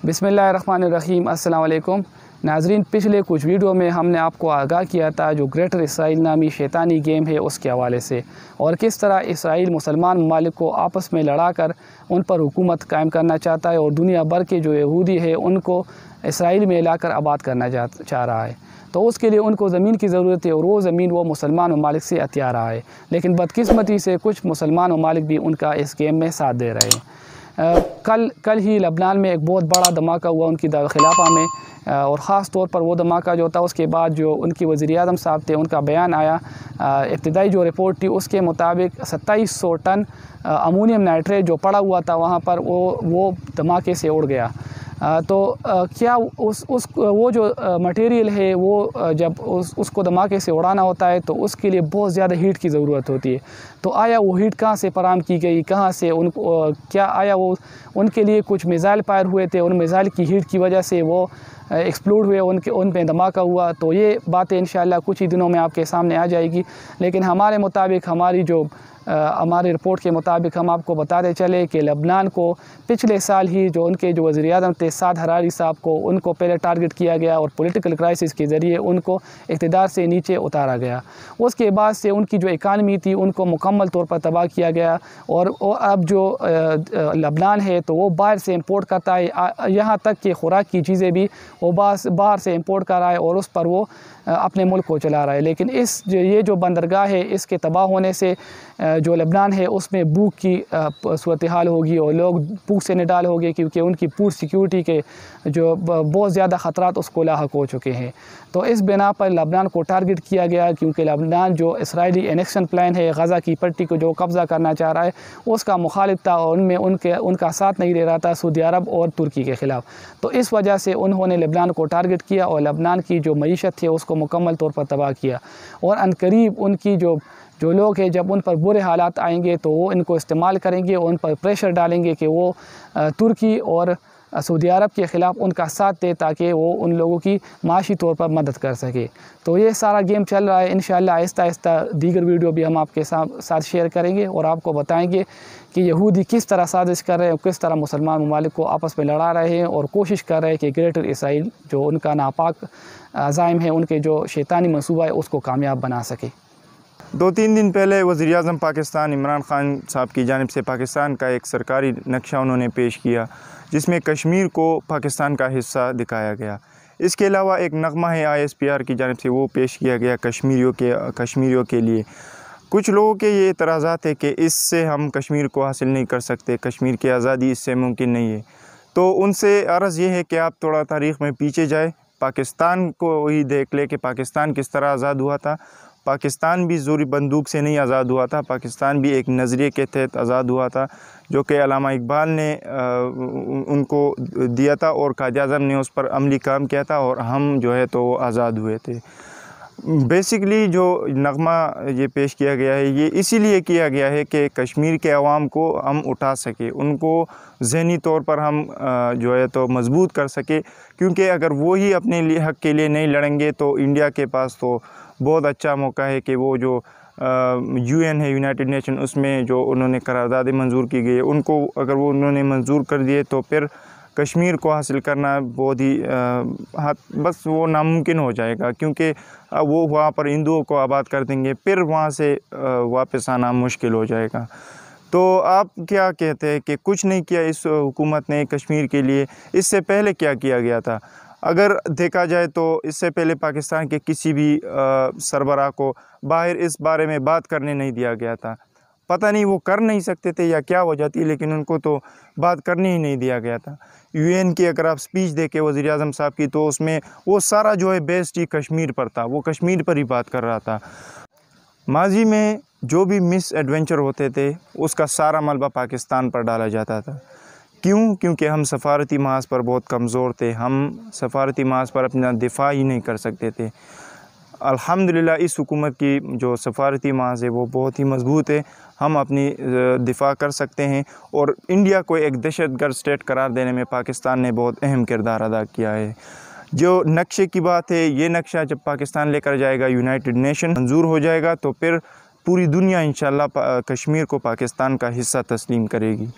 बिस्मिल्लाहिर्रहमानिर्रहीम। अस्सलाम वालेकुम नाज़रीन, पिछले कुछ वीडियो में हमने आपको आगाह किया था जो ग्रेटर इसराइल नामी शैतानी गेम है उसके हवाले से, और किस तरह इसराइल मुसलमान ममालिक को आपस में लड़ा कर उन पर हुकूमत कायम करना चाहता है और दुनिया भर के जो यहूदी है उनको इसराइल में लाकर आबाद करना चाह रहा है। तो उसके लिए उनको ज़मीन की ज़रूरत है और वो ज़मीन वो मुसलमान ममालिक से अतिया रहा है, लेकिन बदकिस्मती से कुछ मुसलमान ममालिक भी उनका इस गेम में साथ दे रहे हैं। कल ही लबनान में एक बहुत बड़ा धमाका हुआ उनकी खिलाफा में, और ख़ास तौर पर वो धमाका जो था उसके बाद जो उनकी वज़ीर-ए-आज़म साहब थे उनका बयान आया। इब्तिदाई जो रिपोर्ट थी उसके मुताबिक 2700 टन अमोनियम नाइट्रेट जो पड़ा हुआ था वहाँ पर वो धमाके से उड़ गया। तो क्या वो जो मटेरियल है वो जब उसको धमाके से उड़ाना होता है तो उसके लिए बहुत ज़्यादा हीट की ज़रूरत होती है। तो आया वो हीट कहाँ से फराहम की गई, कहाँ से क्या आया वो उनके लिए कुछ मिज़ाइल फायर हुए थे, उन मिज़ाइल की हीट की वजह से वो एक्सप्लोड हुए, उन पे धमाका हुआ। तो ये बातें इंशाअल्लाह कुछ ही दिनों में आपके सामने आ जाएगी। लेकिन हमारे मुताबिक हमारी रिपोर्ट के मुताबिक हम आपको बताते चले कि लबनान को पिछले साल ही जो उनके जो वज़ीर-ए-आज़म थे साद हरारी साहब को उनको पहले टारगेट किया गया और पॉलिटिकल क्राइसिस के ज़रिए उनको इक़्तिदार से नीचे उतारा गया। उसके बाद से उनकी जो इकानमी थी उनको मुकम्मल तौर पर तबाह किया गया, और अब जो लबनान है तो वो बाहर से इंपोर्ट करता है, यहाँ तक कि खुराक की चीज़ें भी वो बाहर से इंपोर्ट कर रहा है और उस पर वो अपने मुल्क को चला रहा है। लेकिन ये जो बंदरगाह है इसके तबाह होने से जो लबनान है उसमें भूख की सूरत हाल होगी और लोग भूख से निडाल हो गए, क्योंकि उनकी फूड सिक्योरिटी के जो बहुत ज़्यादा ख़तरात उसको लाहक हो चुके हैं। तो इस बिना पर लबनान को टारगेट किया गया, क्योंकि लबनान जो इसराइली एनेक्शन प्लान है गज़ा की पट्टी को जो कब्ज़ा करना चाह रहा है उसका मुखालिफ था, और उनमें उनका साथ नहीं दे रहा था सऊदी अरब और तुर्की के ख़िलाफ़। तो इस वजह से उन्होंने लबनान को टारगेट किया और लबनान की जो मईशत थी उसको मुकम्मल तौर पर तबाह किया। और अनकरीब उनकी जो लोग हैं जब उन पर बुरे हालात आएंगे तो वो इनको इस्तेमाल करेंगे और उन पर प्रेशर डालेंगे कि वो तुर्की और सऊदी अरब के ख़िलाफ़ उनका साथ दे ताकि वो उन लोगों की माशी तौर पर मदद कर सके। तो ये सारा गेम चल रहा है। इंशाअल्लाह आहिस्ता आहिस्ता दीगर वीडियो भी हम आपके साथ शेयर करेंगे और आपको बताएंगे कि यहूदी किस तरह साजिश कर रहे हैं, किस तरह मुसलमान ममालिक को आपस में लड़ा रहे हैं और कोशिश कर रहे हैं कि ग्रेटर इसराइल जो उनका नापाक अज़ाइम है, उनके जो शैतानी मंसूबा है उसको कामयाब बना सके। 2-3 दिन पहले वज़ीर-ए-आज़म पाकिस्तान इमरान ख़ान साहब की जानिब से पाकिस्तान का एक सरकारी नक्शा उन्होंने पेश किया जिसमें कश्मीर को पाकिस्तान का हिस्सा दिखाया गया। इसके अलावा एक नगमा है ISPR की जानिब से वो पेश किया गया कश्मीरियों के लिए। कुछ लोगों के ये एतराज़ात है कि इससे हम कश्मीर को हासिल नहीं कर सकते, कश्मीर की आज़ादी इससे मुमकिन नहीं है। तो उनसे अर्ज़ ये है कि आप थोड़ा तारीख़ में पीछे जाए, पाकिस्तान को ही देख ले कि पाकिस्तान किस तरह आज़ाद हुआ था। पाकिस्तान भी ज़ोरी बंदूक से नहीं आज़ाद हुआ था, पाकिस्तान भी एक नज़रिए के तहत आज़ाद हुआ था जो कि अल्लामा इकबाल ने उनको दिया था और कायद-ए-आज़म ने उस पर अमली काम किया था और हम जो है तो आज़ाद हुए थे। बेसिकली जो नगमा ये पेश किया गया है ये इसीलिए किया गया है कि कश्मीर के अवाम को हम उठा सके, उनको ज़हनी तौर पर हम जो है तो मजबूत कर सके, क्योंकि अगर वो ही अपने लिए हक़ के लिए नहीं लड़ेंगे तो इंडिया के पास तो बहुत अच्छा मौका है कि वो जो UN है, यूनाइटेड नेशन, उसमें जो उन्होंने करारदादें मंजूर की गई है उनको अगर वो उन्होंने मंजूर कर दिए तो फिर कश्मीर को हासिल करना बहुत ही बस वो नामुमकिन हो जाएगा, क्योंकि वो वहाँ पर हिंदुओं को आबाद कर देंगे, फिर वहाँ से वापस आना मुश्किल हो जाएगा। तो आप क्या कहते हैं कि कुछ नहीं किया इस हुकूमत ने कश्मीर के लिए? इससे पहले क्या किया गया था? अगर देखा जाए तो इससे पहले पाकिस्तान के किसी भी सरबराह को बाहर इस बारे में बात करने नहीं दिया गया था। पता नहीं वो कर नहीं सकते थे या क्या वजह थी, लेकिन उनको तो बात करने ही नहीं दिया गया था। UN की अगर आप स्पीच देखें वज़ीर-ए-आज़म साहब की तो उसमें वो सारा जो है बेस्ड ही कश्मीर पर था, वो कश्मीर पर ही बात कर रहा था। माजी में जो भी मिस एडवेंचर होते थे उसका सारा मलबा पाकिस्तान पर डाला जाता था। क्यों? क्योंकि हम सफ़ारती महाज पर बहुत कमज़ोर थे, हम सफ़ारती महाज पर अपना दिफा ही नहीं कर सकते थे। अल्हम्दुलिल्लाह इस हुकूमत की जो सफ़ारती महाज है वो बहुत ही मज़बूत है, हम अपनी दिफा कर सकते हैं, और इंडिया को एक दहशतगर्द स्टेट करार देने में पाकिस्तान ने बहुत अहम किरदार अदा किया है। जो नक्शे की बात है, ये नक्शा जब पाकिस्तान लेकर जाएगा, यूनाइटेड नेशन मंजूर हो जाएगा तो फिर पूरी दुनिया इंशाअल्लाह कश्मीर को पाकिस्तान का हिस्सा तस्लीम करेगी।